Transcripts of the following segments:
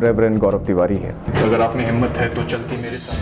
Reverend गौरव तिवारी है। अगर आप में हिम्मत है तो चल के मेरे साथ।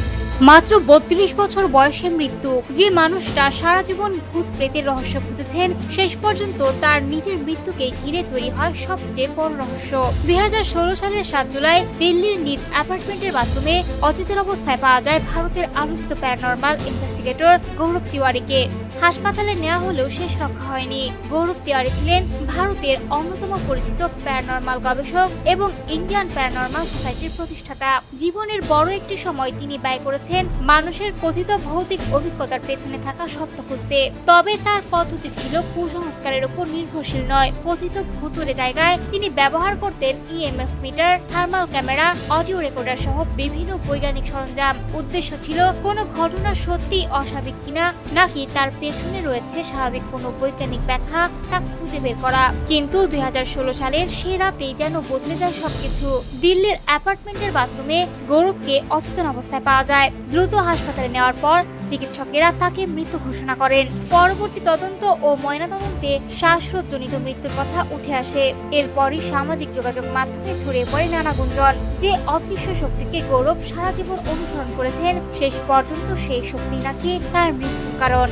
মাত্র ৩২ বছর বয়সে মৃত্যু। যে মানুষটা সারা জীবন ভূত প্রেতের রহস্য খুঁজেছেন, শেষ পর্যন্ত তার নিজের মৃত্যুকে ঘিরে তৈরি হয় সবচেয়ে বড় রহস্য। ২০১৬ সালের ৭ জুলাই দিল্লির নিজ অ্যাপার্টমেন্টের বাথরুমে অচেতন অবস্থায় পাওয়া যায় ভারতের আলোচিত প্যারানরমাল ইনভেস্টিগেটর গৌরব তিওয়ারিকে। হাসপাতালে নেওয়া হলেও শেষ রক্ষা হয়নি। গৌরব তিওয়ারি ছিলেন ভারতের অন্যতম পরিচিত প্যারানরমাল গবেষক এবং ইন্ডিয়ান প্যারানরমাল সোসাইটির প্রতিষ্ঠাতা। জীবনের বড় একটি সময় তিনি ব্যয় করেছেন মানুষের কথিত ভৌতিক অভিজ্ঞতার পেছনে থাকা সত্য খুঁজতে। তবে তার পদ্ধতি ছিল কুসংস্কারের উপর নির্ভরশীল নয়। কথিত ভুতুড়ে জায়গায় তিনি ব্যবহার করতেন EMF meter, thermal camera, audio recorder সহ বিভিন্ন বৈজ্ঞানিক সরঞ্জাম। উদ্দেশ্য ছিল কোনো ঘটনা সত্যি অস্বাভাবিক কিনা নাকি তার পেছনে রয়েছে স্বাভাবিক কোনো বৈজ্ঞানিক ব্যাখ্যা তা খুঁজে বের করা। কিন্তু ২০১৬ সালের সে রাতেই যেন বদলে যায় সবকিছু। দিল্লির অ্যাপার্টমেন্টের বাথরুমে গৌরবকে অচেতন অবস্থায় পাওয়া যায়। দ্রুত হাসপাতালে নেওয়ার পর চিকিৎসকেরা তাকে মৃত ঘোষণা করেন। পরবর্তী তদন্ত ও ময়নাতদন্তে শ্বাসরোধজনিত মৃত্যুর কথা উঠে আসে। এরপরই সামাজিক যোগাযোগ মাধ্যমে ছড়িয়ে পড়ে নানা গুঞ্জন যে অদৃশ্য শক্তিকে গৌরব সারা জীবন অনুসরণ করেছেন, শেষ পর্যন্ত সেই শক্তি নাকি তার মৃত্যুর কারণ।